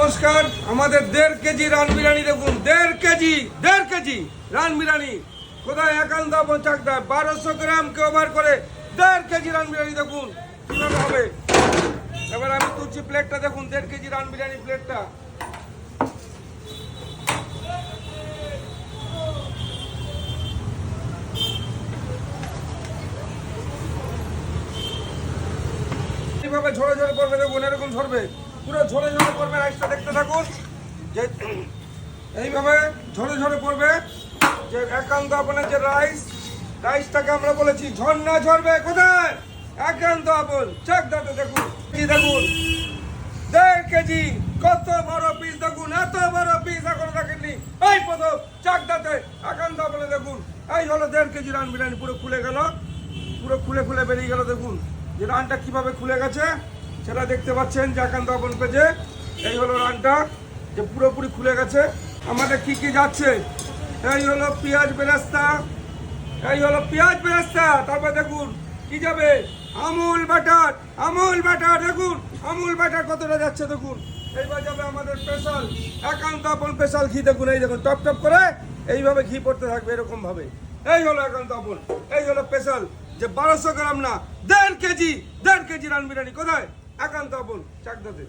নমস্কার। আমাদের 1.5 KG run biryani দেখুন, 1.5 কেজি রান বিরিয়ানি কোথায় একান্ত চাকদায় 1200 গ্রামকে ওভার করে 1.5 কেজি রান বিরিয়ানি দেখুন কিভাবে হবে। এবার আমি তুলছি প্লেটটা, দেখুন 1.5 কেজি রান বিরিয়ানি প্লেটটা। এইভাবে ঝরে ঝরে পড়বে দেখুন, এরকম ঝরবে, পুরো ঝরে ঝরে পড়বে। রাইসটা দেখতে থাকুন, যে এইভাবে ঝরে ঝরে পড়বে। যে একান্ত আপনার যে রাইসটাকে আমরা বলেছি ঝর্ণা ঝরবে কোথায়, একান্ত আপন চাকদাতে দেখুন। কি দেখুন 1.5 কেজি, কত বড় পিস দেখুন, এত বড় পিস এখন দেখেননি এই প্রথম চাকদাতে একান্ত আপনে দেখুন। এই হলো 1.5 কেজি রান বিরিয়ানি, পুরো খুলে গেল, পুরো খুলে খুলে বেরিয়ে গেল। দেখুন যে রানটা কিভাবে খুলে গেছে সেটা দেখতে পাচ্ছেন যে একান্ত আপন পেজে। এই হলো রানটা, যে পুরোপুরি খুলে গেছে। আমাদের কি কি যাচ্ছে, এই হলো পেঁয়াজ বেরেস্তা, এই হলো পেঁয়াজ বেরেস্তা। তারপর দেখুন কি যাবে, আমুল বাটার দেখুন, আমুল বাটার কতটা যাচ্ছে দেখুন। এইবার যাবে আমাদের স্পেশাল একান্ত আপন স্পেশাল ঘি দেখুন, এই দেখুন টপ টপ করে এইভাবে ঘি পড়তে থাকবে এরকম ভাবে। এই হলো একান্ত আপন, এই হলো স্পেশাল, যে 1200 গ্রাম না 1.5 কেজি রান বিরিয়ানি কোথায়, একান্ত আপন চাকদাতে।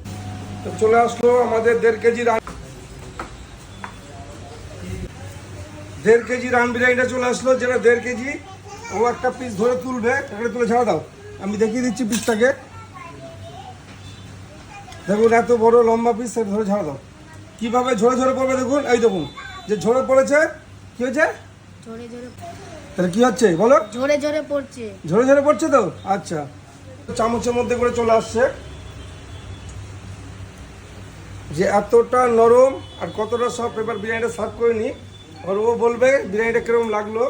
তো চলে আসলো আমাদের 1.5 কেজি রান, 1.5 কেজি রান বিরিয়ানিটা চলে আসলো, যেটা 1.5 কেজি। ও একটা পিস ধরে তুলবে, একটা তুলে ছাড়া দাও, আমি দেখিয়ে দিচ্ছি পিসটাকে। দেখুন এত বড় লম্বা পিস, সেটা ধরে ছাড়া দাও। কিভাবে ঝরে ঝরে পড়বে দেখুন, এই দেখুন যে ঝরে পড়েছে। কি হয়েছে, তাহলে কি হচ্ছে বলো, ঝরে ঝরে পড়ছে, ঝরে ঝরে পড়ছে তো। আচ্ছা, চামচের মধ্যে করে চলে আসছে, যে এতটা নরম আর কতটা সফট। এবার বিরিয়ানিটা সার্ভ করে নি, আর ও বলবে বিরিয়ানিটা কিরকম লাগলো।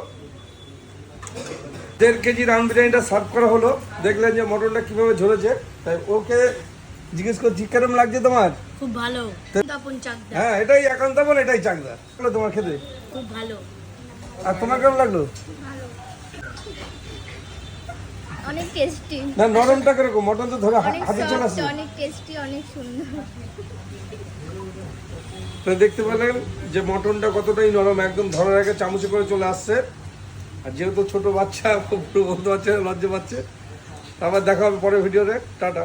1.5 কেজি রান বিরিয়ানিটা সার্ভ করা হলো, দেখলেন যে মটনটা কিভাবে ঝরেছে। তাই ওকে জিজ্ঞেস করছি কিরকম লাগছে তোমার। খুব ভালো, আপন চাকদা। হ্যাঁ, এটাই একান্ত আপন, এটাই চাকদা। তোমার খেতে খুব ভালো। আর তোমার কেমন লাগলো? অনেক টেস্টি। না, নরমটা কিরকম, মটন তো ধরে অনেক হাতে চলে আসছে। সফট, অনেক টেস্টি, অনেক সুন্দর। তো দেখতে পেলেন যে মটনটা কতটাই নরম, একদম ধরার আগে চামচে করে চলে আসছে। আর যেহেতু ছোট বাচ্চা, খুব বলতে পারছে, লজ্জা পাচ্ছে। আবার দেখা হবে পরের ভিডিওতে, টাটা।